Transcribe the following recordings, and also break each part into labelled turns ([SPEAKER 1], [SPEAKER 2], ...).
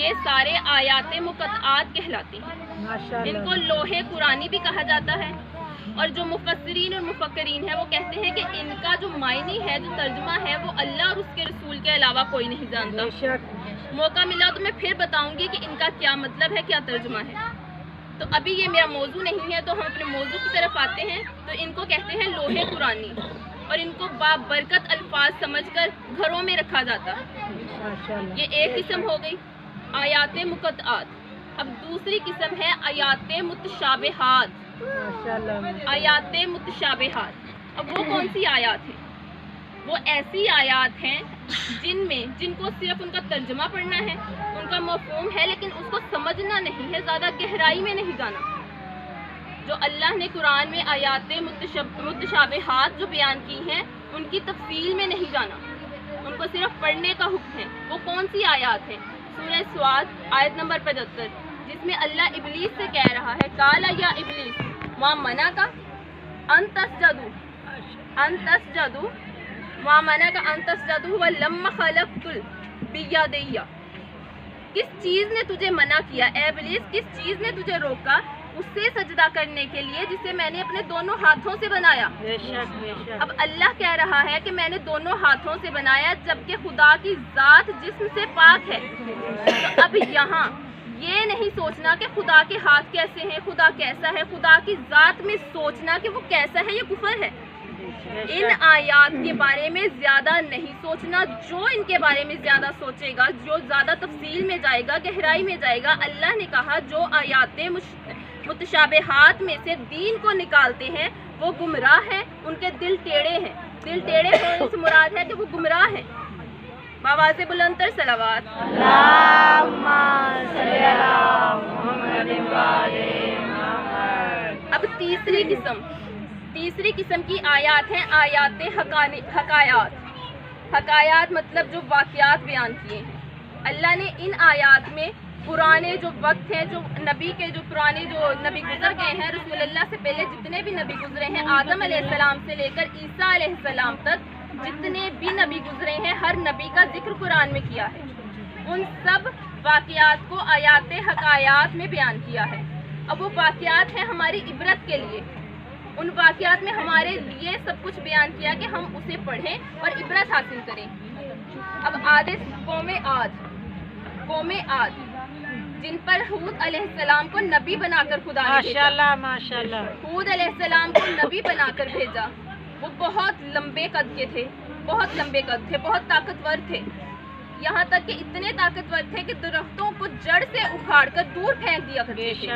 [SPEAKER 1] یہ سارے آیات مقطعات کہلاتے ہیں. ان کو لوح قرآنی بھی کہا جاتا ہے. اور جو مفسرین اور مفکرین ہیں وہ کہتے ہیں کہ ان کا جو معنی ہے، جو ترجمہ ہے، وہ اللہ اور اس کے رسول کے علاوہ کوئی نہیں جانتا. موقع ملا تو میں پھر بتاؤں گی کہ ان کا کیا مطلب ہے، کیا ترجمہ ہے. تو ابھی یہ میرا موضوع نہیں ہے، تو ہم اپنے موضوع کی طرف آتے ہیں. تو ان کو کہتے ہیں لوح قرآنی، اور ان کو بابرکت الفاظ سمجھ کر گھروں میں رکھا جاتا ہے. یہ ایک قسم ہو گئی آیات مقطعات. اب دوسری قسم ہے آیات متشابہات. آیات متشابہات. اب وہ کون سی آیات ہیں؟ وہ ایسی آیات ہیں جن کو صرف ان کا ترجمہ پڑھنا ہے، ان کا مفہوم ہے، لیکن اس کو سمجھنا نہیں ہے، زیادہ گہرائی میں نہیں جانا. جو اللہ نے قرآن میں آیات متشابہات جو بیان کی ہیں، ان کی تفصیل میں نہیں جانا، ان کو صرف پڑھنے کا حکم ہے. وہ کون سی آیات ہیں؟ سورہ سواد آیت نمبر 75، جس میں اللہ ابلیس سے کہہ رہا ہے قال یا ابلیس ما منع کا ان تسجدوا ما منع کا ان تسجدوا ولما خلقت بیدی. کس چیز نے تجھے منع کیا اے ابلیس؟ کس چیز نے تجھے روکا اس سے سجدہ کرنے کے لیے جسے میں نے اپنے دونوں ہاتھوں سے بنایا؟ اب اللہ کہہ رہا ہے کہ میں نے دونوں ہاتھوں سے بنایا، جبکہ خدا کی ذات جسم سے پاک ہے. تو اب یہاں یہ نہیں سوچنا کہ خدا کے ہاتھ کیسے ہیں، خدا کیسا ہے. خدا کی ذات میں سوچنا کہ وہ کیسا ہے، یہ کفر ہے. ان آیات کے بارے میں زیادہ نہیں سوچنا. جو ان کے بارے میں زیادہ سوچے گا، جو زیادہ تفصیل میں جائے گا، گہرائی میں جائے گا، اللہ نے کہا جو آیات متشابہات میں سے دین کو نکالتے ہیں وہ گمراہ ہیں، ان کے دل ٹیڑھے ہیں. دل ٹیڑھے ہونے سے مراد ہے کہ وہ گمراہ ہیں. بآواز بلند تر صلوات. اب تیسری قسم کی آیات ہیں آیات حکایات. حکایات مطلب جو واقعات بیان کیے ہیں. اللہ نے ان آیات میں پرانے جو وقت ہیں، جو نبی کے جو پرانے جو نبی گزر گئے ہیں، رسول اللہ سے پہلے جتنے بھی نبی گزرے ہیں، آدم علیہ السلام سے لے کر عیسیٰ علیہ السلام تک جتنے بھی نبی گزرے ہیں، ہر نبی کا ذکر قرآن میں کیا ہے. ان سب واقعات کو آیات حکایات میں بیان کیا ہے. اب وہ واقعات ہیں ہماری عبرت کے لیے. ان واقعات میں ہمارے لیے سب کچھ بیان کیا کہ ہم اسے پڑھیں اور عبرت حاصل کریں. اب قوم عاد جن پر حود علیہ السلام کو نبی بنا کر خدا نے بھیجا.
[SPEAKER 2] ماشاءاللہ.
[SPEAKER 1] حود علیہ السلام کو نبی بنا کر بھیجا. وہ بہت لمبے قد کے تھے، بہت لمبے قد تھے، بہت طاقتور تھے. یہاں تک کہ اتنے طاقتور تھے کہ درختوں کو جڑ سے اکھاڑ کر دور پھینک دیا کرتے تھے.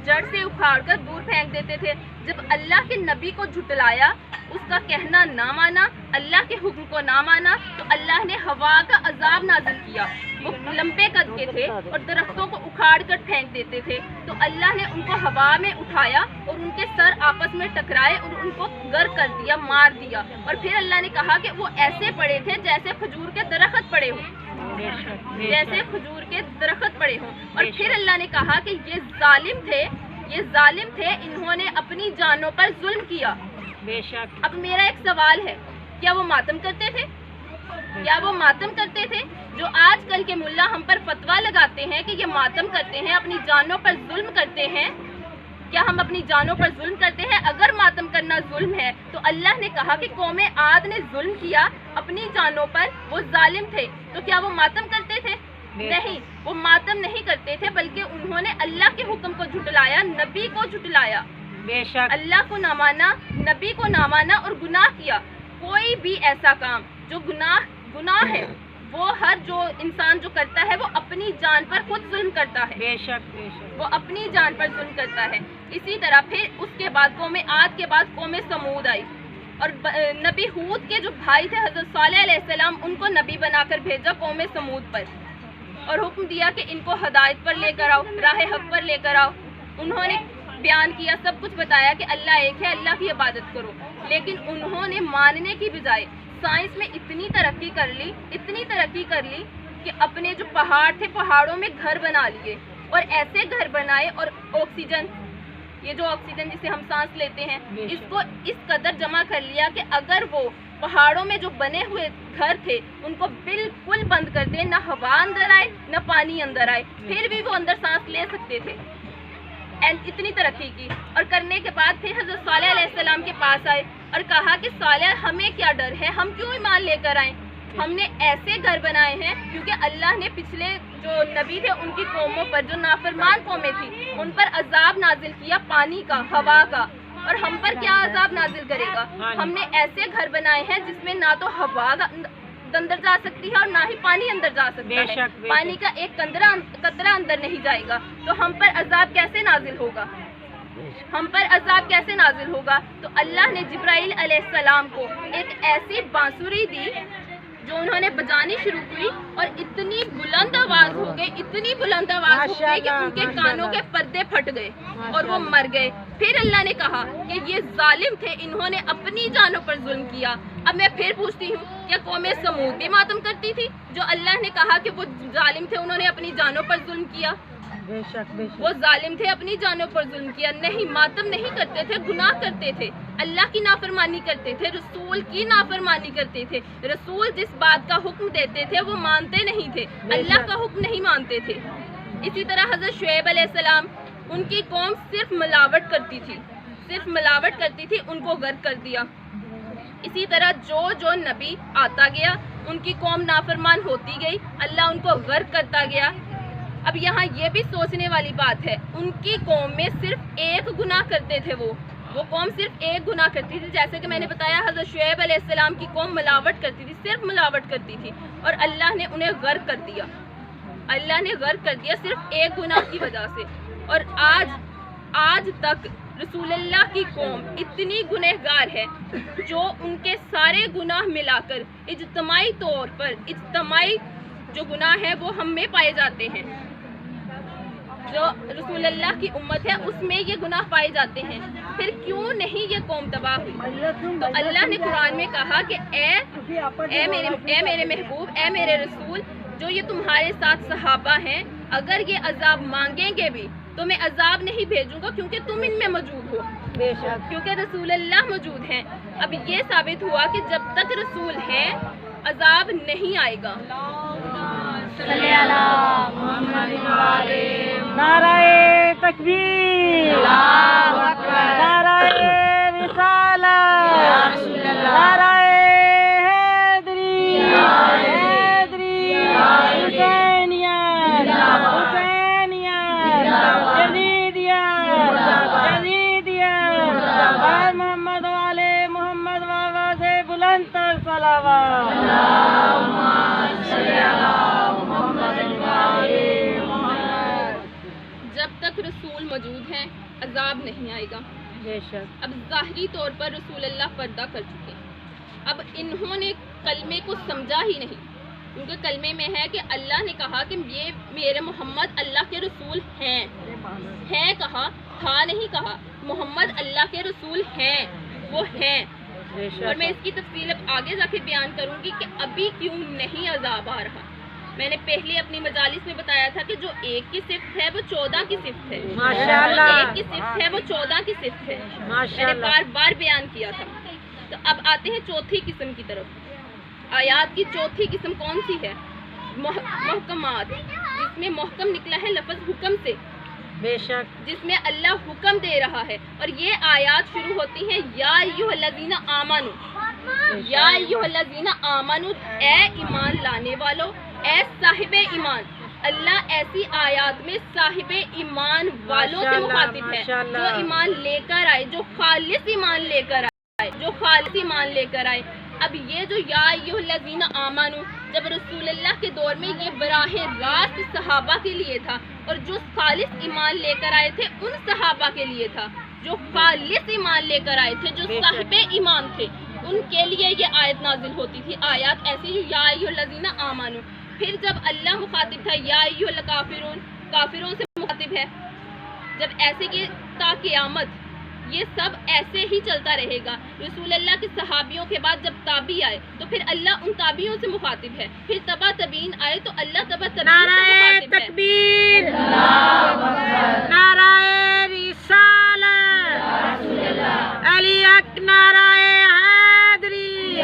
[SPEAKER 1] جڑ سے اکھاڑ کر دور پھینک دیتے تھے. جب اللہ کے نبی کو جھٹلایا، اس کا کہنا نہ مانا، اللہ کے حکم کو نہ مانا، تو اللہ نے ہوا کا عذاب نازل کیا. وہ لمبے قد کے تھے اور درختوں کو اکھاڑ کر پھینک دیتے تھے. تو اللہ نے ان کو ہوا میں اٹھایا اور ان کے سر آپس میں ٹکرائے اور ان کو غرق کر دیا، مار دیا. اور پھر اللہ نے کہا کہ وہ ایسے پڑے تھے جیسے کھجور کے درخت پڑے ہوں، جیسے کھجور کے درخت پڑے ہوں. اور پھر اللہ نے کہا کہ یہ ظالم تھے، انہوں نے اپنی جانوں پر ظلم کیا. اب میرا ایک سوال ہے، کیا وہ ماتم کرتے تھے؟ کیا وہ ماتم کرتے تھے؟ جو آج کل کے ملا ہم پر فتویٰ لگاتے ہیں کہ یہ ماتم کرتے ہیں، اپنی جانوں پر ظلم کرتے ہیں، کیا ہم اپنی جانوں پر ظلم کرتے ہیں؟ اگر ماتم کرنا ظلم ہے تو اللہ نے کہا کہ قوم عاد نے ظلم کیا اپنی جانوں پر، وہ ظالم تھے، تو کیا وہ ماتم کرتے تھے؟ نہیں، وہ ماتم نہیں کرتے تھے، بلکہ انہوں نے اللہ کے حکم کو جھٹلایا، نبی کو جھٹلایا، اللہ کو نہ مانا، نبی کو نہ مانا اور گناہ کیا. کوئی بھی ایسا کام جو گناہ ہے، وہ ہر جو انسان جو کرتا ہے وہ اپنی جان پر خود ظلم کرتا ہے. وہ اپنی جان پر ظلم کرتا ہے. اسی طرح پھر اس کے بعد قوم عاد کے بعد قوم سمود آئی، اور نبی ہود کے جو بھائی تھے حضرت صالح علیہ السلام، ان کو نبی بنا کر بھیجا قوم سمود پر، اور حکم دیا کہ ان کو ہدایت پر لے کر آؤ، راہ حق پر لے کر آؤ. انہوں نے بیان کیا، سب کچھ بتایا کہ اللہ ایک ہے، اللہ کی عبادت کرو. لیکن انہوں نے ماننے کی بجائے سائنس میں اتنی ترقی کر لی کہ اپنے جو پہاڑ تھے، پہاڑوں میں گھر بنا لیے، اور ایسے گھر بنائے، اور آکسیجن، یہ جو آکسیجن جسے ہم سانس لیتے ہیں، اس کو اس قدر جمع کر لیا کہ اگر وہ پہاڑوں میں جو بنے ہوئے گھر تھے ان کو بالکل بند کر دے، نہ ہوا اندر آئے نہ پانی اندر آئے، پھر بھی وہ اندر سانس لے سکتے تھے. اتنی ترقی کی، اور کرنے کے بعد پھر حضرت صالح علیہ السلام کے پاس آئے اور کہا کہ صالح ہمیں کیا ڈر ہے، ہم کیوں ایمان لے کر آئیں، ہم نے ایسے گھر بنائے ہیں کیونکہ اللہ نے پچھلے جو نبی تھے ان کی قوموں پر، جو نافرمان قومیں تھیں، ان پر عذاب نازل کیا پانی کا، ہوا کا، اور ہم پر کیا عذاب نازل کرے گا. ہم نے ایسے گھر بنائے ہیں جس میں نہ تو ہوا اندر جا سکتی ہے اور نہ ہی پانی اندر جا سکتا ہے، پانی کا ایک قطرہ اندر نہیں جائے گا، تو ہم پر عذاب کیسے نازل ہوگا، ہم پر عذاب کیسے نازل ہوگا. تو اللہ نے جبرائیل علیہ السلام کو ایک ایسی بانسری دی جو انہوں نے بجانی شروع کی، اور اتنی بلند آواز ہو گئی، اتنی بلند آواز ہو گئی کہ ان کے کانوں کے پردے پھٹ گئے اور وہ مر گئے. پھر اللہ نے کہا کہ یہ ظالم تھے، انہوں نے اپنی جانوں پر ظلم کیا. اب میں پھر پوچھتی ہوں، کیا قوم سمود بھی ماتم کرتی تھی جو اللہ نے کہا کہ وہ ظالم تھے، انہوں نے اپنی جانوں پر ظلم کیا؟ وہ ظالم تھے، اپنی جانوں پر ظلم کیا. نہیں، ماتم نہیں کرتے تھے، گناہ کرتے تھے، اللہ کی نافرمانی کرتے تھے، رسول کی نافرمانی کرتے تھے. رسول جس بات کا حکم دیتے تھے وہ مانتے نہیں تھے، اللہ کا حکم نہیں مانتے تھے. اسی طرح حضرت شعیب علیہ السلام، ان کی قوم صرف ملاوٹ کرتی تھی، ان کو غرق کر دیا. اسی طرح جو نبی آتا گیا ان کی قوم نافرمان ہوتی گئی، اللہ ان کو غرق کرتا گیا. اب یہاں یہ بھی سوچنے والی بات ہے، ان کی قوم میں صرف ایک گناہ کرتے تھے، وہ قوم صرف ایک گناہ کرتی تھی. جیسے کہ میں نے بتایا حضرت شعیب علیہ السلام کی قوم ملاوٹ کرتی تھی، صرف ملاوٹ کرتی تھی، اور اللہ نے انہیں غرق کر دیا، صرف ایک گناہ کی وجہ سے. اور آج تک رسول اللہ کی قوم اتنی گنہگار ہے جو ان کے سارے گناہ ملا کر اجتماعی طور پر جو گناہ ہے وہ ہم میں پائے جاتے ہیں. جو رسول اللہ کی امت ہے اس میں یہ گناہ پائے جاتے ہیں، پھر کیوں نہیں یہ قوم تباہ ہوئی؟ تو اللہ نے قرآن میں کہا کہ اے میرے محبوب، اے میرے رسول، جو یہ تمہارے ساتھ صحابہ ہیں، اگر یہ عذاب مانگیں گے بھی تو میں عذاب نہیں بھیجوں گا کیونکہ تم ان میں موجود ہو، کیونکہ رسول اللہ موجود ہیں. اب یہ ثابت ہوا کہ جب تک رسول ہیں عذاب نہیں آئے گا.
[SPEAKER 2] نعرہ تکبیر، نعرہ رسالت، نعرہ حیدری، حسینیہ، یزیدیہ، بھائی محمد والے محمد بابا سے بلند تر صلوات.
[SPEAKER 1] جب تک رسول موجود ہیں عذاب نہیں آئے گا. اب ظاہری طور پر رسول اللہ پردہ کر چکے، اب انہوں نے کلمے کو سمجھا ہی نہیں، کیونکہ کلمے میں ہے کہ اللہ نے کہا کہ یہ میرے محمد اللہ کے رسول ہیں کہا، تھا نہیں کہا، محمد اللہ کے رسول ہیں، وہ ہیں. اور میں اس کی تفصیل اب آگے جا کے بیان کروں گی کہ ابھی کیوں نہیں عذاب آ رہا. میں نے پہلے اپنی مجالس میں بتایا تھا کہ جو ایک کی صفت ہے وہ 14 کی صفت ہے، ایک کی صفت ہے وہ 14 کی صفت ہے، میں نے بار بار بیان کیا تھا. تو اب آتے ہیں چوتھی قسم کی طرف. آیات کی چوتھی قسم کون سی ہے؟ محکمات، جس میں محکم نکلا ہے لفظ حکم سے،
[SPEAKER 2] بے شک،
[SPEAKER 1] جس میں اللہ حکم دے رہا ہے. اور یہ آیات شروع ہوتی ہیں یا ایھا الذین آمنوا، یا ایھا الذین آمنوا، اے ایمان لانے والو، اے صاحب ایمان. اللہ ایسی آیات میں صاحب ایمان والوں سے مخاطب ہے، جو ایمان لے کر آئے، جو خالص ایمان لے کر آئے. اب یہ جو یا ایھا الذین آمنوا، جب رسول اللہ کے دور میں یہ براہ راست صحابہ کے لیے تھا، اور جو خالص ایمان لے کر آئے تھے ان صحابہ کے لیے تھا، جو خالص ایمان لے کر آئے تھے، جو صاحب ایمان تھے، ان کے لیے یہ آیت نازل ہوتی تھی. آیات ایسی جو یا ایھا الذین آمنوا. پھر جب اللہ مخاطب تھا یا ایھا الکافرون، کافروں سے مخاطب ہے. جب ایسے کہ تا قیامت یہ سب ایسے ہی چلتا رہے گا. رسول اللہ کے صحابیوں کے بعد جب تابعی آئے تو پھر اللہ ان تابعیوں سے مخاطب ہے، پھر تبع تابعین آئے تو اللہ تبع تابعین سے مخاطب ہے.
[SPEAKER 2] تکبیر، نعرہ رسالت، علی اک، نعرہ حیدری.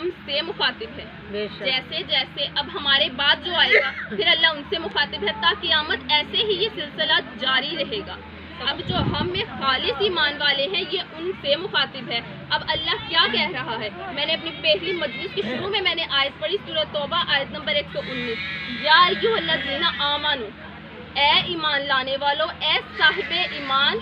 [SPEAKER 1] ہم سے مخاطب ہے.
[SPEAKER 2] بے شک
[SPEAKER 1] جیسے جیسے اب ہمارے بعد جو آئے گا پھر اللہ ان سے مخاطب ہے تا قیامت ایسے ہی یہ سلسلہ جاری رہے گا. اب جو ہم میں خالص ایمان والے ہیں یہ ان سے مخاطب ہے. اب اللہ کیا کہہ رہا ہے؟ میں نے اپنی پہلی مجلس کے شروع میں نے آیت پڑھی سورۃ توبہ آیت نمبر 119. یا ایھا الذین آمنوا، اے ایمان لانے والو، اے صاحب ایمان،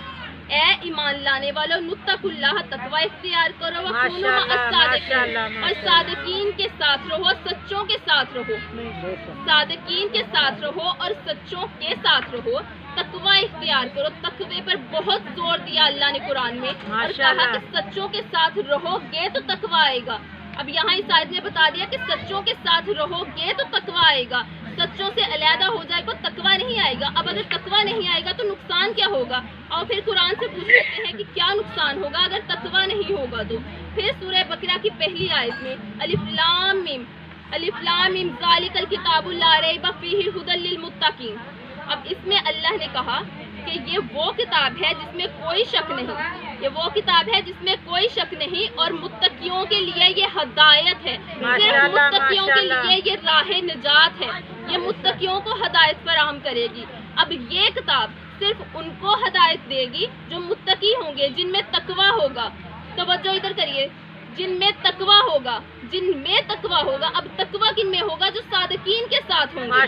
[SPEAKER 1] اے ایمان لانے والو، نتقوا اللہ، تقوی اختیار کرو، وکونوا مع الصادقین، اور صادقین کے ساتھ رہو، سچوں کے ساتھ رہو، صادقین کے ساتھ رہو اور سچوں کے ساتھ رہو. تقوی اختیار کرو. تقوی پر بہت زور دیا اللہ نے قرآن میں اور کہا کہ سچوں کے ساتھ رہو گے تو تقوی آئے گا. اب یہاں اس آیت نے بتا دیا کہ سچوں کے ساتھ رہو گے تو تقوی آئے گا. سچوں سے علیحدہ ہو جائے تو تقوی نہیں آئے گا. اب اگر تقوی نہیں آئے گا تو نقصان کیا ہوگا؟ اور پھر قرآن سے پوچھ لیتے ہیں کہ کیا نقصان ہوگا اگر تقوی نہیں ہوگا تو. پھر سورہ بقرہ کی پہلی آیت میں الف لام میم، الف لام میم ذالک الکتاب لا ریب فیہ ھدی للمتقین. اب اس میں اللہ نے کہا کہ یہ وہ کتاب ہے جس میں کوئی شک نہیں، یہ وہ کتاب ہے جس میں کوئی شک نہیں اور متقیوں کے لیے یہ ہدایت ہے. صرف متقیوں کے لیے یہ راہ نجات ہے، یہ متقیوں کو ہدایت فراہم کرے گی. اب یہ کتاب صرف ان کو ہدایت دے گی جو متقی ہوں گے، جن میں تقوی ہوگا. توجہ ادھر کریے، جن میں تقوی ہوگا، جن میں تقوی ہوگا. اب تقوی کن میں ہوگا؟ جو صادقین کے ساتھ ہوں گے،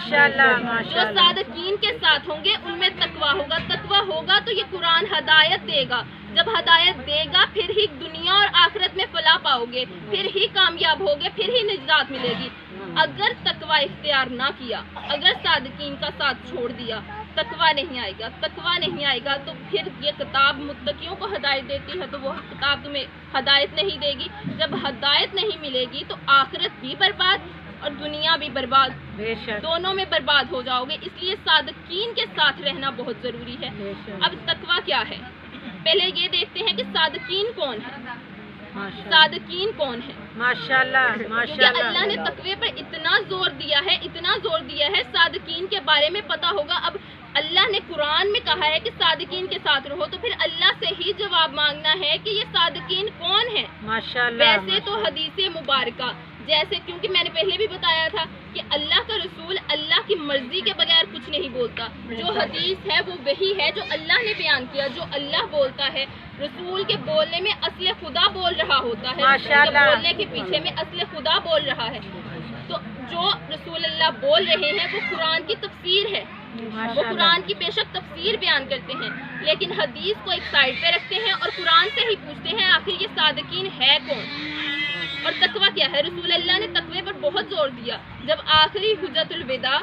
[SPEAKER 1] جو صادقین کے ساتھ ہوں گے ان میں تقوی ہوگا. تقوی ہوگا تو یہ قرآن ہدایت دے گا. جب ہدایت دے گا پھر ہی دنیا اور آخرت میں فلاح پاؤ گے، پھر ہی کامیاب ہوگے، پھر ہی نجات ملے گی. اگر تقوی اختیار نہ کیا، اگر صادقین کا ساتھ چھوڑ دیا، تقوی نہیں آئے گا. تقوی نہیں آئے گا تو پھر یہ کتاب متقیوں کو ہدایت دیتی ہے تو وہ کتاب تمہیں ہدایت نہیں دے گی. جب ہدایت نہیں ملے گی تو آخرت بھی برباد اور دنیا بھی برباد، دونوں میں برباد ہو جاؤ گے. اس لیے صادقین کے ساتھ رہنا بہت ضروری ہے. اب تقوی کیا ہے؟ پہلے یہ دیکھتے ہیں کہ صادقین کون ہے. صادقین کون ہے؟ کیونکہ اللہ نے تقوی پر اتنا زور دیا ہے، اتنا زور دیا ہے. صادقین کے بارے میں پتا ہوگا. اب اللہ نے قرآن میں کہا ہے کہ صادقین کے ساتھ رہو تو پھر اللہ سے ہی جواب مانگنا ہے کہ یہ صادقین کون ہیں. ویسے تو حدیث مبارکہ جیسے، کیونکہ میں نے پہلے بھی بتایا تھا کہ اللہ کا رسول اللہ کی مرضی کے بغیر کچھ نہیں بولتا. جو حدیث ہے وہ وہی ہے جو اللہ نے بیان کیا. جو اللہ بولتا ہے، رسول کے بولنے میں اصل خدا بول رہا ہوتا ہے، بولنے کے پیچھے میں اصل خدا بول رہا ہے. تو جو رسول اللہ بول رہے ہیں وہ قرآن کی تفسیر ہے، وہ قرآن کی بے شک تفسیر بیان کرتے ہیں، لیکن حدیث کو ایک سائڈ پہ رکھتے ہیں اور قرآن سے ہی پوچھتے ہیں آخر یہ صادقین ہے کون. اور تقوی کیا ہے؟ رسول اللہ نے تقوی پر بہت زور دیا. جب آخری حجت الوداع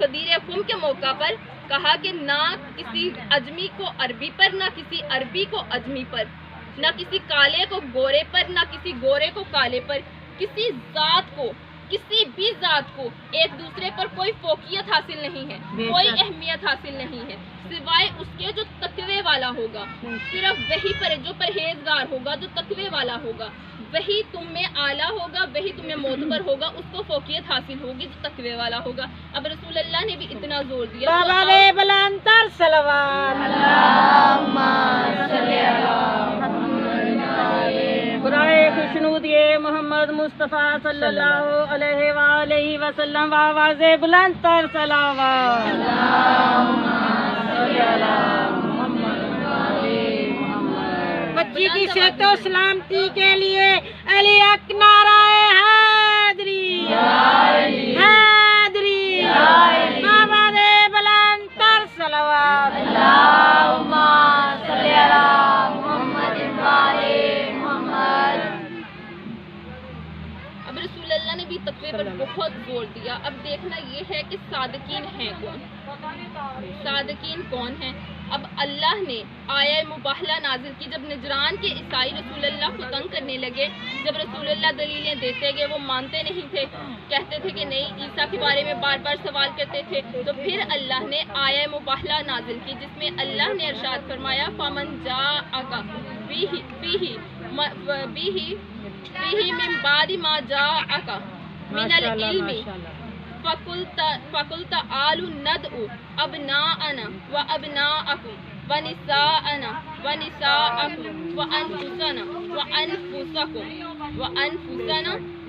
[SPEAKER 1] غدیر خم کے موقع پر کہا کہ نہ کسی اجمی کو عربی پر، نہ کسی عربی کو اجمی پر، نہ کسی کالے کو گورے پر، نہ کسی گورے کو کالے پر، کسی ذات کو، کسی بھی ذات کو ایک دوسرے پر کوئی فوقیت حاصل نہیں ہے، کوئی اہمیت حاصل نہیں ہے سوائے اس کے جو تقوی والا ہوگا. صرف وہی پر جو پرہیزگار ہوگا، جو تقوی والا ہوگا، وہی تم میں اعلیٰ ہوگا، وہی تمہیں معتبر ہوگا، اس کو فوقیت حاصل ہوگی جو تقوی والا ہوگا. اب رسول اللہ نے بھی اتنا زور دیا.
[SPEAKER 2] برائے خوشنود محمد مصطفیٰ صلی اللہ علیہ وآلہ وسلم آواز بلند تر صلوات. بچی کی صحت و سلامتی کے لیے علی حق نعرہ حیدری، حیدری، آواز بلند تر صلوات. اللہم صلی علی محمد وآلِ محمد.
[SPEAKER 1] اب رسول اللہ نے بھی تقوی پر بہت زور دیا. اب دیکھنا یہ ہے کہ صادقین ہیں کون، صادقین کون ہیں. اب اللہ نے آیہ مباہلہ نازل کی. جب نجران کے عیسائی رسول اللہ کو تنگ کرنے لگے، جب رسول اللہ دلیلیں دیتے گئے وہ مانتے نہیں تھے، کہتے تھے کہ نہیں، عیسیٰ کے بارے میں بار بار سوال کرتے تھے، تو پھر اللہ نے آیہ مباہلہ نازل کی جس میں اللہ نے ارشاد فرمایا فَمَنْ جَاءَكَ بِهِ مِنْ بَعْدِ مَا جَاءَكَ مِنَ الْعِلْمِ فَقُلْ تَعَالُوا نَدْعُ أَبْنَاءَنَا وَأَبْنَاءَكُمْ وَنِسَاءَنَا وَنِسَاءَكُمْ وَأَنفُسَنَا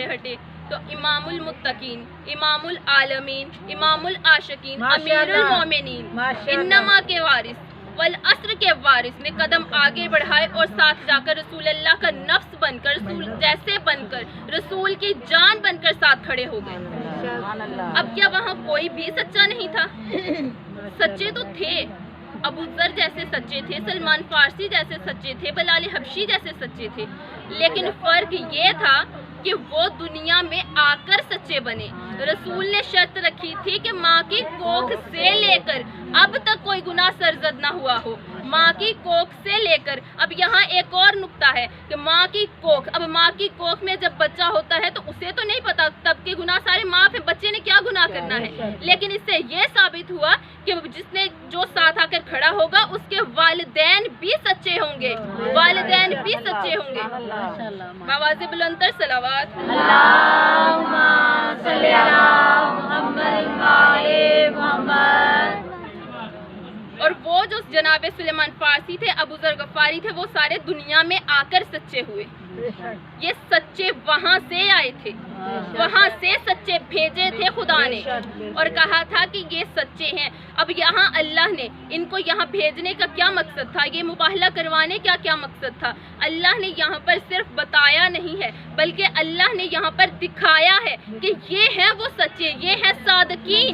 [SPEAKER 1] پیچھے ہٹے تو امام المتقین، امام العالمین، امام العاشقین، امیر المومنین، انما کے وارث والعصر کے وارث نے قدم آگے بڑھائے اور ساتھ جا کر رسول اللہ کا نفس بن کر، رسول جیسے بن کر، رسول کی جان بن کر ساتھ کھڑے ہو گئے۔ اب کیا وہاں کوئی بھی سچا نہیں تھا؟ سچے تو تھے، ابو ذر جیسے سچے تھے، سلمان فارسی جیسے سچے تھے، بلال حبشی جیسے سچے تھے، لیکن فرق یہ تھا کہ وہ دنیا میں آ کر سچے بنے۔ رسول نے شرط رکھی تھی کہ ماں کی کوکھ سے لے کر اب تک کوئی گناہ سرزد نہ ہوا ہو، ماں کی کوکھ سے لے کر۔ اب یہاں ایک اور نقطہ ہے کہ ماں کی کوکھ، اب ماں کی کوکھ میں جب بچہ ہوتا ہے تو اسے تو نہیں پتا، تب کے گناہ سارے معاف ہیں، بچے نے کیا گناہ کرنا ہے، لیکن اس سے یہ ثابت ہوا کہ جس نے جو ساتھ آ کر کھڑا ہوگا اس کے والدین بھی سچے ہوں گے، والدین بھی سچے ہوں گے۔ آواز بلندر صلوات
[SPEAKER 2] اللہم صلی علی محمد وعلی محمد۔
[SPEAKER 1] اور وہ جو جناب سلیمان فارسی تھے، ابو ذر غفاری تھے، وہ سارے دنیا میں آ کر سچے ہوئے۔ یہ سچے وہاں سے آئے تھے، وہاں سے سچے بھیجے تھے خدا نے، اور کہا تھا کہ یہ سچے ہیں۔ اب یہاں اللہ نے ان کو یہاں بھیجنے کا کیا مقصد تھا، یہ مباہلہ کروانے کا کیا مقصد تھا؟ اللہ نے یہاں پر صرف بتایا نہیں ہے، بلکہ اللہ نے یہاں پر دکھایا ہے کہ یہ ہیں وہ سچے، یہ ہیں صادقین،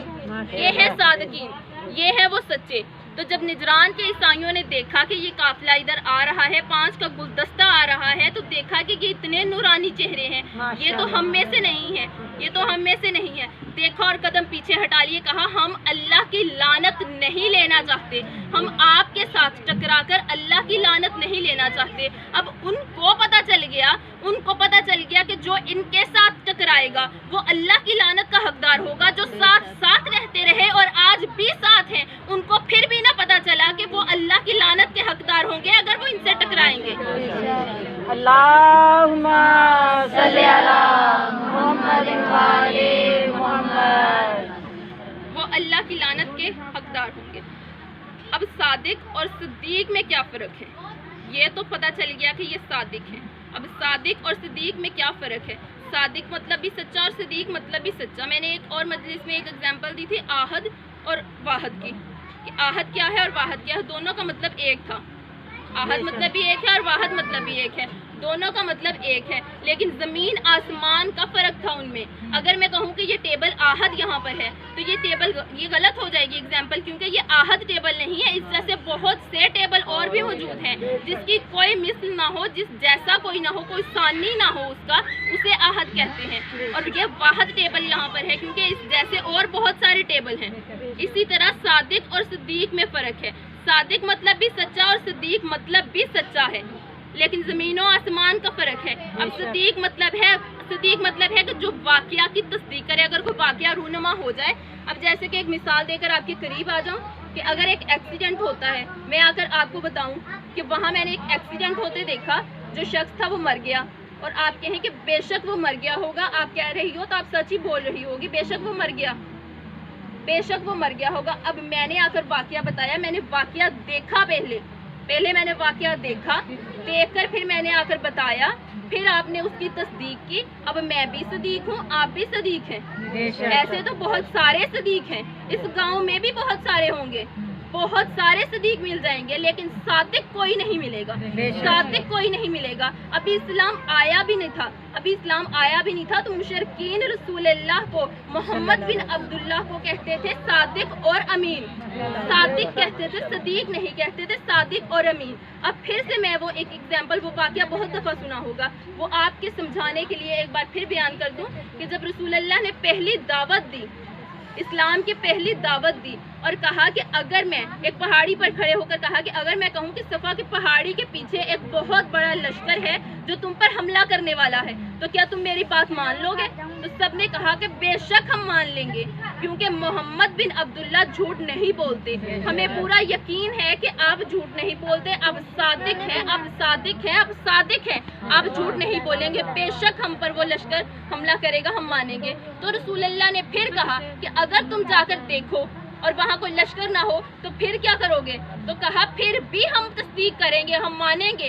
[SPEAKER 1] یہ ہیں صادقین، یہ ہیں وہ سچے۔ تو جب نجران کے عیسائیوں نے دیکھا کہ یہ قافلہ ادھر آ رہا ہے، 5 کا گلدستہ آ رہا ہے، تو دیکھا کہ یہ اتنے نورانی چہرے ہیں، یہ تو ہم میں سے نہیں ہے، یہ تو ہم میں سے نہیں ہے۔ دیکھا اور قدم پیچھے ہٹا لیے، کہا ہم اللہ کی لعنت نہیں لینا چاہتے، ہم آپ کے ساتھ ٹکرا کر اللہ کی لعنت نہیں لینا چاہتے۔ اب ان کو پتہ چل گیا کہ جو ان کے ساتھ ٹکرائے گا وہ اللہ کی لعنت کا حقدار ہوگا، جو ساتھ رہتے رہے اور آج بھی ساتھ ہیں، ان کو پھر بھی نہ پتہ چلا کہ وہ اللہ کی لعنت کے حقدار ہوں گے اگر وہ ان سے ٹکرائیں گے۔
[SPEAKER 2] اللہم صلی علی محمد وعلی محمد۔
[SPEAKER 1] وہ اللہ کی لعنت کے حقدار ہوں گے۔ اب صادق اور صدیق میں کیا فرق ہے؟ یہ تو پتہ چل گیا کہ یہ صادق ہیں۔ اب صادق اور صدیق میں کیا فرق ہے؟ صادق مطلب بھی سچا اور صدیق مطلب بھی سچا۔ میں نے ایک اور مجلس میں ایک ایگزامپل دی تھی آہد اور واحد کی، کہ آہد کیا ہے اور واحد کیا ہے، دونوں کا مطلب ایک تھا۔ آہد مطلب بھی ایک ہے اور واحد مطلب بھی ایک ہے، دونوں کا مطلب ایک ہے، لیکن زمین آسمان کا فرق تھا ان میں۔ اگر میں کہوں کہ یہ ٹیبل آہد یہاں پر ہے تو یہ غلط ہو جائے گی ایگزامپل، کیونکہ یہ آہد ٹیبل نہیں ہے، اس جیسے بہت سے ٹیبل اور بھی موجود ہیں جس کی کوئی مثل نہ ہو، جس جیسا کوئی نہ ہو، کوئی ثانی نہ ہو اس کا، اسے آہد کہتے ہیں۔ اور یہ واحد ٹیبل یہاں پر ہے کیونکہ اس جیسے اور بہت سارے ٹیبل ہیں۔ اسی طرح صادق اور صدیق میں فرق ہے، صادق مطلب بھی سچا اور صدیق مطلب بھی سچا ہے، لیکن زمین و آسمان کا فرق ہے۔ اب صدیق مطلب ہے کہ جو واقعہ کی تصدیق کرے، اگر کوئی واقعہ رونما ہو جائے۔ اب جیسے کہ ایک مثال دے کر آپ کے قریب آ جاؤں کہ اگر ایک ایکسیڈنٹ ہوتا ہے، میں آ کر آپ کو بتاؤں کہ وہاں میں نے ایک ایکسیڈنٹ ہوتے دیکھا، جو شخص تھا وہ مر گیا، اور آپ کہیں کہ بے شک وہ مر گیا ہوگا، آپ کہہ رہی ہو تو آپ سچ ہی بول رہی ہوگی، بے شک وہ مر گیا، بے شک وہ مر گیا ہوگا۔ اب میں نے آ کر واقعہ بتایا، میں نے واقعہ دیکھا، پہلے میں نے واقعہ دیکھا، دیکھ کر پھر میں نے آ کر بتایا، پھر آپ نے اس کی تصدیق کی۔ اب میں بھی صدیق ہوں، آپ بھی صدیق ہیں، ایسے تو بہت سارے صدیق ہیں، اس گاؤں میں بھی بہت سارے ہوں گے، بہت سارے صدیق مل جائیں گے، لیکن صادق کوئی نہیں ملے گا، صادق کوئی نہیں ملے گا۔ ابھی اسلام آیا بھی نہیں تھا تو مشرکین رسول اللہ کو، محمد بن عبداللہ کو کہتے تھے صادق اور امین، صادق کہتے تھے، صدیق نہیں کہتے تھے، صادق اور امین۔ اب پھر سے میں وہ ایک ایگزامپل، وہ واقعہ بہت دفعہ سنا ہوگا، وہ آپ کے سمجھانے کے لیے ایک بار پھر بیان کر دوں کہ جب رسول اللہ نے پہلی دعوت دی، اسلام کی پہلی دعوت دی، اور کہا کہ اگر میں ایک پہاڑی پر کھڑے ہو کر کہا کہ اگر میں کہوں کہ صفا کی پہاڑی کے پیچھے ایک بہت بڑا لشکر ہے جو تم پر حملہ کرنے والا ہے، تو کیا تم میری بات مان لو گے؟ تو سب نے کہا کہ بے شک ہم مان لیں گے، کیونکہ محمد بن عبداللہ جھوٹ نہیں بولتے، ہمیں پورا یقین ہے کہ آپ جھوٹ نہیں بولتے، آپ صادق ہیں، آپ صادق ہیں، آپ صادق ہیں، آپ جھوٹ نہیں بولیں گے، بے شک ہم پر وہ لشکر حملہ کرے گا، ہم مانیں گے۔ تو رسول اللہ نے پھر کہا کہ اگر تم جا کر دیکھو اور وہاں کوئی لشکر نہ ہو تو پھر کیا کرو گے؟ تو کہا پھر بھی ہم تصدیق کریں گے، ہم مانیں گے۔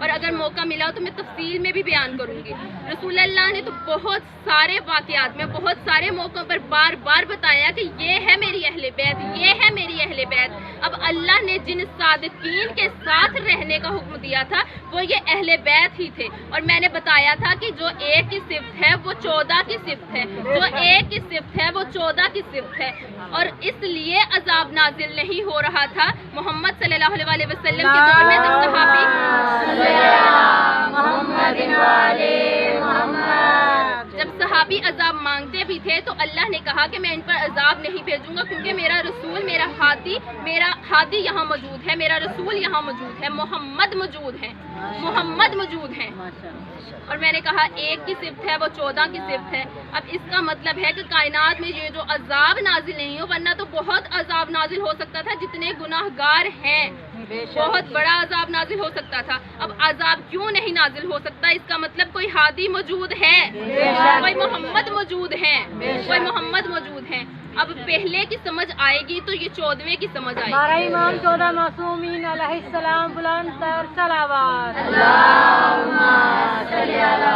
[SPEAKER 1] اور اگر موقع ملا تو میں تفصیل میں بھی بیان کروں گی۔ رسول اللہ نے تو بہت سارے واقعات میں بہت سارے موقعوں پر بار بار بتایا کہ یہ ہے میری اہل بیت، یہ ہے میری اہل بیت۔ اب اللہ نے جن صادقین کے ساتھ رہنے کا حکم دیا تھا وہ یہ اہل بیت ہی تھے، اور میں نے بتایا تھا کہ جو ایک کی صفت ہے وہ 14 کی صفت ہے، جو ایک کی صفت ہے وہ 14 کی صفت ہے، اور اس لیے عذاب نازل نہیں ہو رہا تھا محمد صلی اللہ علیہ وسلم کے دور میں جب صحابی جب صحابی عذاب مانگتے بھی تھے تو اللہ نے کہا کہ میں ان پر عذاب نہیں بھیجوں گا، کیونکہ میرا رسول میرا ہادی یہاں موجود ہے، میرا رسول یہاں موجود ہے، محمد موجود ہے، محمد موجود ہیں۔ اور میں نے کہا ایک کی صفت ہے وہ 14 کی صفت ہے۔ اب اس کا مطلب ہے کہ کائنات میں یہ جو عذاب نازل نہیں ہو، ورنہ تو بہت عذاب نازل ہو سکتا تھا، جتنے گناہ گار ہیں بہت بڑا عذاب نازل ہو سکتا تھا۔ اب عذاب کیوں نہیں نازل ہو سکتا؟ اس کا مطلب کوئی ہادی موجود ہے، کوئی محمد موجود ہے، کوئی محمد موجود ہے۔ اب پہلے کی سمجھ آئے گی تو یہ 14ویں کی سمجھ آئے گی۔
[SPEAKER 2] 12 امام 14 معصومین علیہ السلام بلند تر صلوات۔
[SPEAKER 3] اللہم صلی علی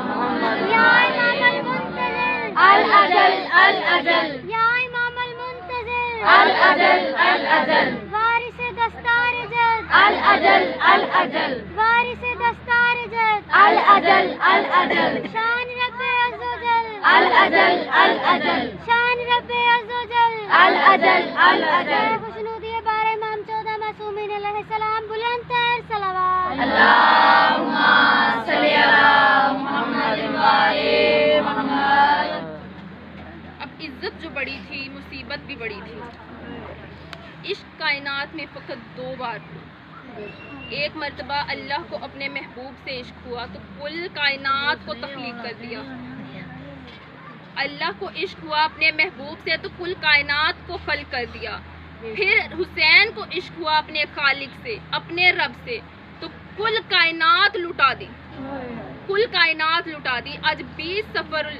[SPEAKER 3] محمد
[SPEAKER 4] یا امام المنتظر
[SPEAKER 3] الاجل الاجل
[SPEAKER 4] یا امام المنتظر
[SPEAKER 3] الاجل الاجل
[SPEAKER 4] وارث دستار جد
[SPEAKER 3] الاجل الاجل
[SPEAKER 4] وارث دستار جد
[SPEAKER 3] الاجل الاجل
[SPEAKER 4] شان رب عز و جل
[SPEAKER 3] الاجل الاجل
[SPEAKER 4] شان رب عز و جل
[SPEAKER 3] الاجل الاجل
[SPEAKER 4] خوشنودی 12 امام 14 معصومین علیہ السلام بلند تر صلوات۔
[SPEAKER 3] اللہم صلی علی محمد وآل محمد۔
[SPEAKER 1] اب عزت جو بڑی تھی مصیبت بھی بڑی تھی۔ عشق کائنات میں فقط 2 بار، ایک مرتبہ اللہ کو اپنے محبوب سے عشق ہوا تو کل کائنات کو تخلیق کر دیا، اللہ کو عشق ہوا اپنے محبوب سے تو کل کائنات کو خلق کر دیا، پھر حسین کو عشق ہوا اپنے خالق سے اپنے رب سے تو کل کائنات لٹا دی، کل کائنات لٹا دی۔ آج 20 صفر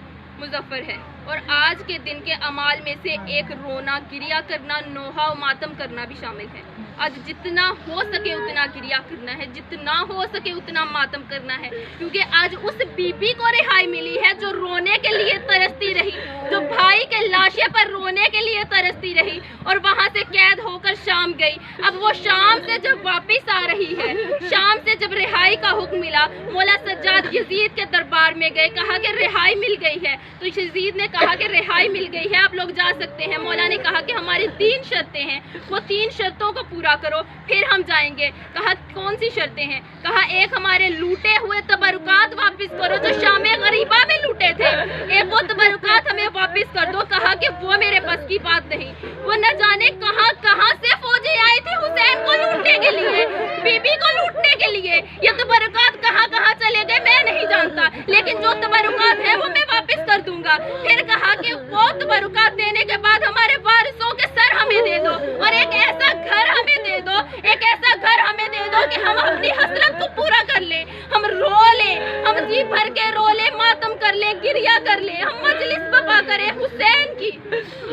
[SPEAKER 1] مظفر ہے اور آج کے دن کے اعمال میں سے ایک رونا، گریا کرنا، نوحہ و ماتم کرنا بھی شامل ہے۔ آج جتنا ہو سکے اتنا گریا کرنا ہے، جتنا ہو سکے اتنا ماتم کرنا ہے، کیونکہ آج اس بی بی کو رہائی ملی ہے جو رونے کے لیے ترستی رہی، جو بھائی کے لاشے پر رونے کے لیے ترستی رہی اور وہاں سے قید ہو کر شام گئی۔ اب وہ شام سے جب واپس آ رہی ہے، شام سے جب رہائی کا حکم ملا، مولا سجاد یزید کے دربار میں گئے، کہا کہ رہائی مل گئی ہے، تو یزید نے کہا کہ رہائی مل گئی ہے، آپ لوگ جا سکتے ہیں۔ مولا نے کہا کہ ہماری 3 شرطیں ہیں، وہ 3 شرطوں کو پورا کرو پھر ہم جائیں گے۔ کہا کون سی شرطیں ہیں؟ کہا ایک ہمارے لوٹے ہوئے تبرکات واپس کرو جو شام غریبہ میں لوٹے تھے، ایک وہ تبرکات ہمیں واپس کر دو۔ کہا کہ وہ میرے بس کی بات نہیں، وہ نہ جانے کہاں کہاں سے فوجی آئی تھی حسین کو لوٹنے کے لیے، بی بی کو لوٹنے کے لیے، یہ تبرکات کہاں کہاں چلے گئے میں نہیں جانتا، لیکن جو تبرکات ہیں وہ میں واپس کر دوں گا۔ پھر کہا کہ وہ تبرکات دینے کے بعد ہمارے وارثوں کے سر ہمیں دے دو اور ایک ایسا گھر ہمیں دے دو، ایک ایسا گھر ہمیں دے دو کہ ہم اپنی حسرت کو پورا کر لیں، ہم رو لیں، ہم جی بھر کے رو لیں، ماتم کر لیں، گریا کر لیں، ہم مجلس بپا کریں حسین کی۔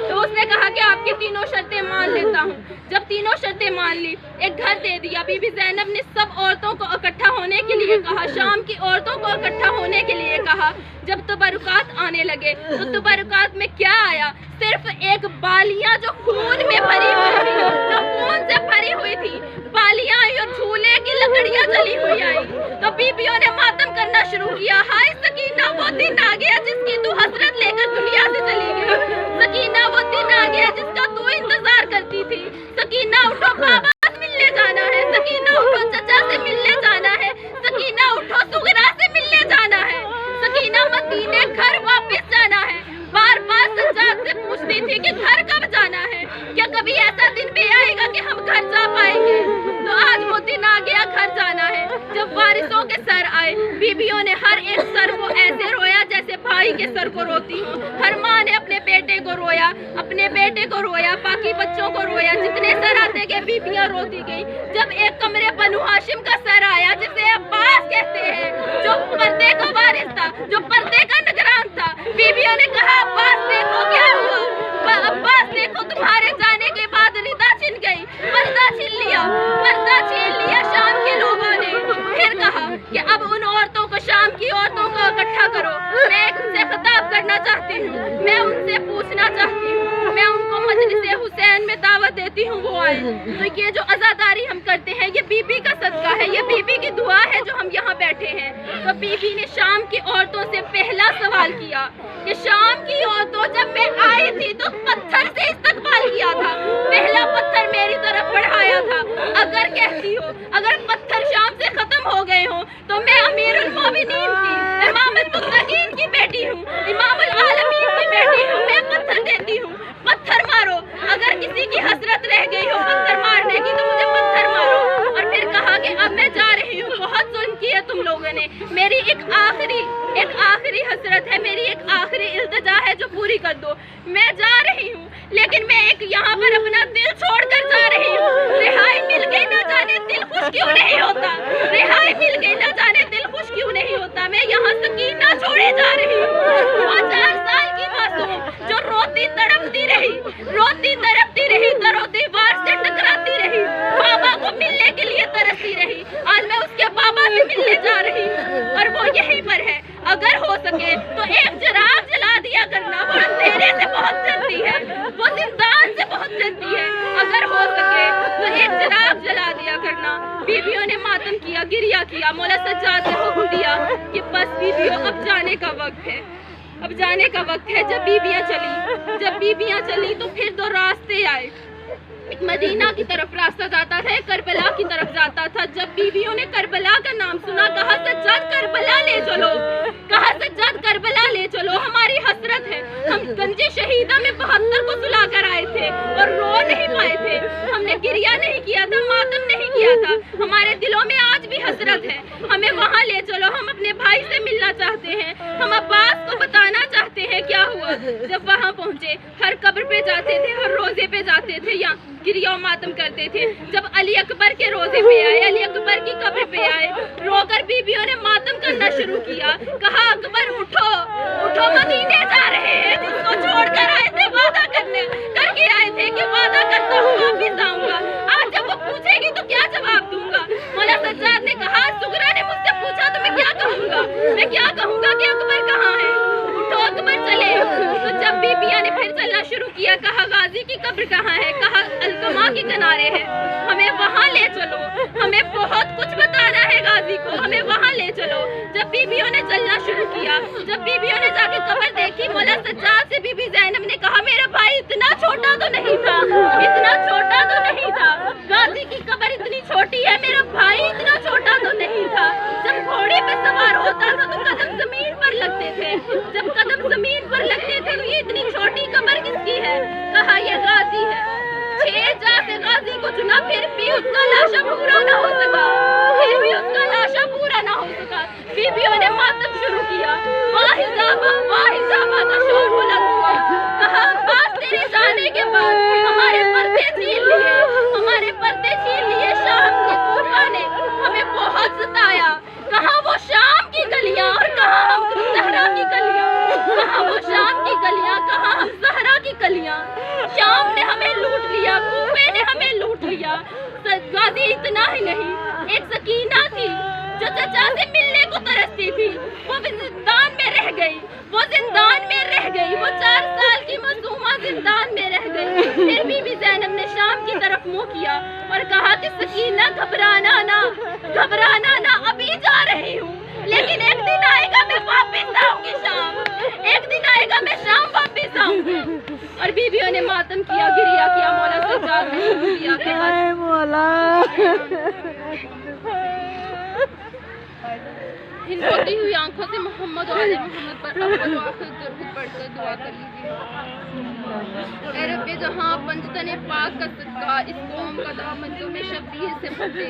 [SPEAKER 1] تو اس نے کہا کہ آپ کی 3 شرطیں مان لیتا ہوں۔ جب 3 شرطیں مان لی، ایک گھر دے دیا۔ بی بی زینب نے سب عورتوں کو اکٹھا ہونے کے لیے کہا، شام کی عورتوں کو اکٹھا ہونے کے لیے کہا۔ جب تبرکات آنے لگے تو تبرکات میں کیا آیا؟ صرف ایک بالیاں جو خون میں بھری ہوئی تھی، جو خون سے بھری ہوئی تھی، بالیاں آئی اور جھولے کی لکڑیاں جلی ہوئی آئی۔ تو بیویوں نے ماتم کرنا شروع کیا، ہائے سکینہ وہ دن آ گیا جس کی تو حسرت لے کر دنیا سے چلی گئی، سکینہ وہ دن آ گیا جس کا تو انتظار کرتی تھی، سکینہ اٹھو بابا سے ملنے جانا ہے، سکینہ اٹھو چچا سے ملنے جانا ہے، سکینہ اٹھو سغرا سے ملنے جانا ہے، سکینہ مدینے گھر واپس جانا ہے۔ بار بار سجاد سے پوچھتی تھی کہ گھر کب جانا ہے، کیا کبھی ایسا دن بھی آئے گا کہ ہم گھر جا پائیں گے؟ تو آج وہ دن آ گیا، گھر جانا ہے۔ جب وارثوں کے سر آئے، بیویوں نے ہر ایک سر کو ایسے رویا جیسے بھائی کے سر کو روتی ہوں۔ ہر ماں نے اپنے بیٹے کو رویا، اپنے بیٹے کو رویا، باقی بچوں کو رویا، جتنے سر آتے گئے بیویاں روتی گئی۔ جب ایک کمرے بنو ہاشم کا سر آیا جسے عباس کہتے ہیں، جو پردے کا وارث تھا، جو پردے کا نگران تھا، بیویوں نے کہا عباس دیکھو کیا ہوا، عباس دیکھو تمہارے جانے کے بعد ردا چھن گئی، پردہ چھین لیا، پردہ چھین لیا شام کے لوگوں نے۔ پھر کہا چاہتی ہوں وہ آئے. تو یہ جو عزاداری ہم کرتے ہیں یہ بی بی کا صدقہ ہے, یہ بی بی کی دعا ہے جو ہم یہاں بیٹھے ہیں. تو بی بی نے شام کی عورتوں سے پہلا سوال کیا کہ شام کی عورتوں جب میں آئی تھی تو پتھر سے استقبال کیا تھا, پہلا پتھر میری طرف بڑھایا تھا. اگر کہتی ہو اگر پتھر شام سے ختم ہو گئے ہوں تو میں امیر المومنین کی, امام المتقین کی بیٹی ہوں, امام العالمین کی بیٹی ہوں, میں پتھر دیتی ہوں, پتھر مارو. اگر کسی کی حسرت رہ گئی ہو پتھر مارنے کی تو مجھے پتھر مارو. اور پھر کہا کہ اب میں جا رہی ہوں, بہت ظلم کیا تم لوگوں نے, میری ایک آخری حسرت ہے, میری ایک آخری التجا ہے جو پوری کر دو. میں جا رہی ہوں لیکن میں ایک یہاں پر اپنا دل چھوڑ کر جا رہی ہوں. رہائی مل گئی نہ جانے دل خوش کیوں نہیں ہوتا, رہائی مل گئی نہ جانے دل خوش کیوں نہیں ہوتا. میں یہاں سکینہ چھوڑے جا رہی ہوں, وہ 4 سال کی معصوم جو روتی تڑپتی رہی, در و دیوار سے ٹکراتی رہی, بابا کو ملنے کے لیے ترستی رہی. آج میں اس کے بابا سے ملنے جا رہی ہوں اور وہ یہیں پر ہے. اگر ہو سکے تو ایک چراغ جلا دیا کرنا, وہ اندھیرے سے بہت ڈرتی ہے, وہ زندان سے بہت ڈرتی ہے. اگر ہو سکے تو ایک چراغ جلا دیا کرنا. بیویوں نے ماتم کیا, گریہ کیا. مولا سجاد نے حکم دیا کہ بس بیویوں اب جانے کا وقت ہے, اب جانے کا وقت ہے. جب بیویاں چلی تو پھر 2 راستے آئے. ایک مدینہ کی طرف راستہ جاتا تھا, ایک کربلا کی طرف جاتا تھا. جب بیویوں نے کربلا کا نام سنا کہا سجاد کربلا لے چلو, کہا سجاد کربلا لے چلو, ہماری حسرت ہے. ہم گنج شہیدہ میں 72 کو سلا کر آئے تھے اور رو نہیں پائے تھے, ہم نے گریہ نہیں کیا تھا, ماتم نہیں کیا تھا. ہمارے دلوں میں آج بھی حسرت ہے, ہمیں وہاں لے چلو. ہم اپنے بھائی سے ملنا چاہتے ہیں, ہم عباس کو بتانا چاہتے ہیں کیا ہوا. جب وہاں پہنچے ہر قبر پہ جاتے تھے, ہر روزے پہ جاتے تھے, یا گریہ و ماتم کرتے تھے. جب علی اکبر کے روزے پہ آئے, علی اکبر کی قبر پہ آئے, رو کر بیویوں نے ماتم کرنا شروع کیا. کہا اکبر اٹھو, مدینے جا رہے ہیں, جس کو چھوڑ کر آئے تھے وعدہ کر کے آئے تھے کہ وعدہ کرتا ہوں واپس آؤں گا. آج جب وہ پوچھے گی تو کیا جواب دوں گا. مولا سجاد نے کہا سغرا نے مجھ سے پوچھا تو میں کیا کہوں گا کہ اکبر کہاں ہے, اٹھو اکبر چلے. تو جب بیبیاں نے پھر چلنا شروع کیا, کہا غازی کی قبر کہاں ہے, کہا الکما کے کنارے ہے, ہمیں وہاں لے چلو, ہمیں بہت کچھ بتانا ہے غازی کو, ہمیں وہاں لے چلو. جب بیبیوں نے چلنا شروع کیا, جب بیبیوں نے جا کے قبر دیکھی, مولا سجاد سے بی بی زینب نے کہا میرا بھائی اتنا چھوٹا تو نہیں تھا, غازی کی قبر اتنی چھوٹی ہے, میرا بھائی اتنا چھوٹا تو نہیں تھا. جب گھوڑے پہ سوار ہوتا تھا تو قدم زمین پر لگتے تھے, جب قدم زمین پر لگتے تھے تو یہ اتنی چھوٹی قبر کس کی ہے. کہا یہ غازی ہے. 6 جا سے غازی کو چنا, پھر بھی اس کا لاشا پورا نہ ہو سکا, بیویوں نے ماتم شروع کیا. واہ زابا کا شور بلند ہوا. کہا عباس تیرے جانے کے بعد ہمارے پردے چھین لیے شام کے طوفان نے ہمیں بہت ستایا. کہاں وہ شام کی گلیاں اور کہاں ہم صحرا کی گلیاں, کہاں وہ شام کی گلیاں, کہاں ہم صحرا کی گلیاں. شام نے ہمیں لوٹ لیا, کوفے نے ہمیں لوٹ لیا. غازی اتنا ہی نہیں, ایک سکینہ تھی جو چچا سے ملنے کو ترستی تھی, وہ زندان میں رہ گئی, وہ 4 سال کی معصومہ زندان میں رہ گئی. پھر بی بی زینب نے شام کی طرف منہ کیا اور کہا کہ سکینہ گھبرانا نہ, ابھی جا رہی ہوں, لیکن ایک دن آئے گا میں واپس آؤں گی شام, ایک دن آئے گا میں شام واپس آؤں گی. اور بیویوں نے ماتم کیا, گریہ کیا. مولا سجاد نے حکم دیا کہ ان روتی ہوئی آنکھوں سے محمد اور آل محمد پر اول و آخر درود پڑھ کر دعا کر لیجیے. اے رب جہاں پنجتن پاک کا صدقہ اس قوم کا دامن جو میں شبیر سے بھرے,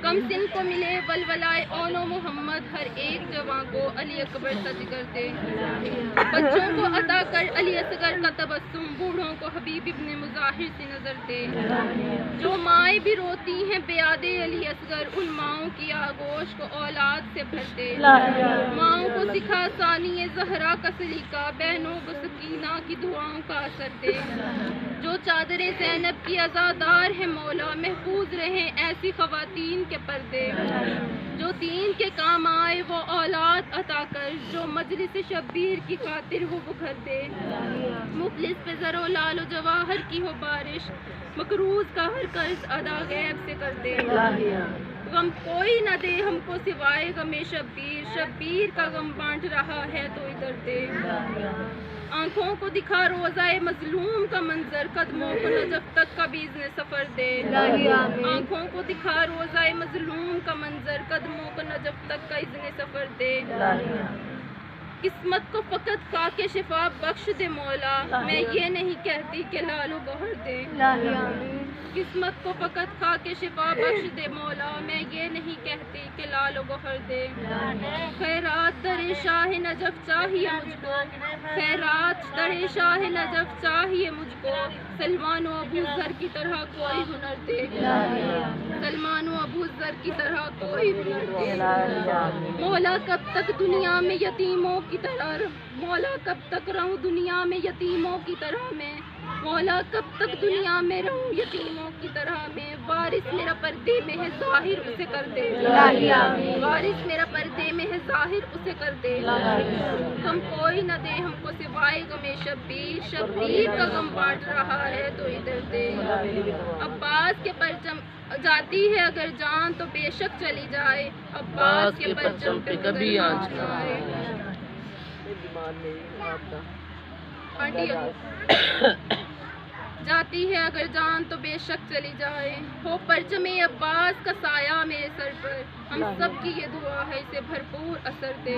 [SPEAKER 1] کم سن کو ملے ولولائے اون و محمد, ہر ایک جوان کو علی اکبر سج کر دے. بچوں کو عطا کر علی اصغر کا تبسم, بوڑھوں کو حبیب ابن مظاہر سے نظر دے. جو مائیں بھی روتی ہیں بیاد علی اصغر, ان ماؤں کی آغوش کو اولاد سے بھر دے. ماؤں کو سکھا ثانی زہرا کا سلیقہ, بہنوں کو سکینہ کی دعاؤں کا اثر دے. جو چادر زینب کی عزادار ہے مولا, محفوظ رہیں ایسی خواتین کے پردے. جو دین کے کام آئے وہ اولاد عطا کر، جو مجلس شبیر کی خاطر ہو وہ گھر دے، مفلس پہ زر و لال و جواہر کی ہو بارش، مقروض کا ہر قرض ادا غیب سے کر دے، غم کوئی نہ دے ہم کو سوائے غم شبیر، شبیر کا غم بانٹ رہا ہے تو ادھر دے، آنکھوں کو دکھا روزہ مظلوم کا منظر، قدموں کو نجف تک کا بھی اذن سفر دے، آنکھوں کو دکھا روزہ مظلوم کا منظر، قدموں کو نجف تک کا اذن سفر دے، قسمت کو فقط کھا کے شفا بخش دے مولا، میں یہ نہیں کہتی کہ لال و گوہر دے، قسمت کو فقط کھا کے شفا بخش دے مولا، میں یہ نہیں کہتی کہ لال و گوہر دے، خیرات در شاہ نجف چاہیے مجھ کو، خیرات در شاہ نجف چاہیے مجھ کو، سلمان و ابو ذر کی طرح کوئی ہنر دے، سلمان و ابو ذر کی طرح کوئی ہنر دے، مولا کب تک دنیا میں یتیموں کی طرح، مولا کب تک رہوں دنیا میں یتیموں کی طرح میں، مولا کب تک دنیا میں رہوں یتیموں کی طرح میں، وارث میرا پردے میں ہے ظاہر اسے کر دے، وارث میرا پردے میں ہے ظاہر اسے کر دے، غم کوئی نہ دے ہم کو سوائے غم شبیر، شبیر کا غم بانٹ رہا ہے تو ادھر دے، عباس کے پرچم جاتی ہے اگر جان تو بے شک چلی جائے، عباس کے پرچم پہ کبھی آنچ نہ آئے، جاتی ہے اگر جان تو بے شک چلی جائے، ہو پرچم عباس کا سایہ میرے سر پر، ہم سب کی یہ دعا ہے اسے بھرپور اثر دے،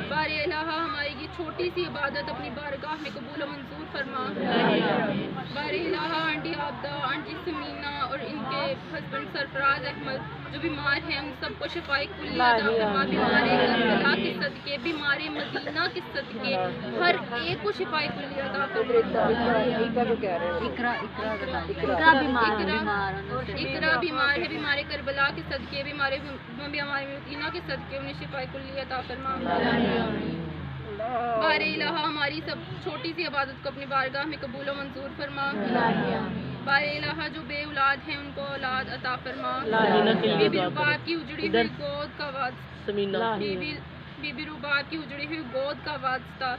[SPEAKER 1] بار الہ ہماری یہ چھوٹی سی عبادت اپنی بارگاہ میں قبول و منظور فرما، بار الہ آنٹی عابدہ، آنٹی سمینہ اور ان کے ہسبینڈ سرفراز احمد جو بیمار ہیں ان سب کو شفائے کلی عطا فرما، بیمار کربلا کے صدقے، بیمار مدینہ کے صدقے، ہر ایک کو شفائے کلی عطا فرما، اقرا بیمار ہے، بیمار کربلا کے صدقے، بیمار مدینہ کے صدقے انہیں شفائے کلی عطا فرما، بار الہ ہماری سب چھوٹی سی عبادت کو اپنی بارگاہ میں قبول و منظور فرما، بار الہ جو بے اولاد ہیں ان کو اولاد عطا فرما، بی بی رباب کی اجڑی ہوئی گود کا واسطہ، بی بی رباب کی اجڑی ہوئی گود کا واسطہ،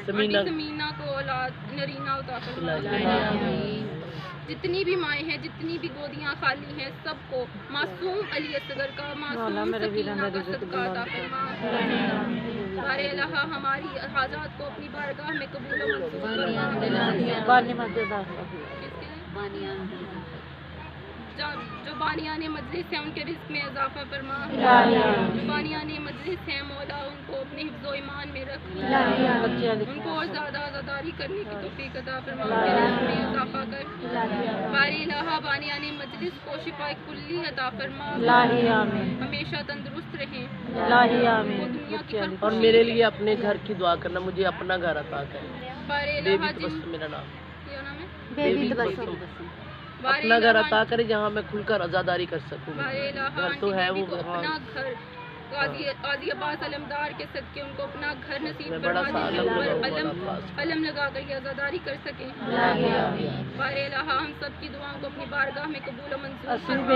[SPEAKER 1] سمینہ کو اولاد نرینہ عطا فرما، جتنی بھی مائیں ہیں جتنی بھی گودیاں خالی ہیں سب کو معصوم علی اصغر کا، معصوم سکینہ کا صدقہ عطا فرما، بار الہ ہماری حاجات کو اپنی بارگاہ میں قبول و منظور فرما، جو بانیان مجلس ہیں ان کے رزق میں اضافہ فرما، جو بانیان مجلس ہیں مولا ان کو اپنے حفظ و ایمان میں رکھ، ان کو اور زیادہ عزاداری کرنے کی توفیق عطا فرما، ان کے رزق میں اضافہ کر، بار الہ بانیان مجلس کو شفائے کلی عطا فرما، ہمیشہ تندرست رہیں، وہ دنیا کی ہر
[SPEAKER 5] اور میرے لیے اپنے گھر کی دعا کرنا، مجھے اپنا گھر عطا کرے،
[SPEAKER 1] بار
[SPEAKER 5] بیبی
[SPEAKER 1] الہ
[SPEAKER 5] تبسم میرا نام،
[SPEAKER 1] کیا نام ہے؟
[SPEAKER 5] بیبی تبسم، اپنا گھر عطا کرے جہاں میں کھل کر عزاداری کر سکوں،
[SPEAKER 1] بار الہ
[SPEAKER 5] گھر تو ہے وہ
[SPEAKER 1] اپنا گھر قاضی عباس علمدار کے صدقے ان کو اپنا گھر نصیب
[SPEAKER 5] بڑا
[SPEAKER 1] فرما
[SPEAKER 5] سا
[SPEAKER 1] دے، علم لگا کر یہ عزاداری کر سکیں، بار الہ ہم سب کی دعاؤں کو اپنی بارگاہ میں قبول و منظور فرما،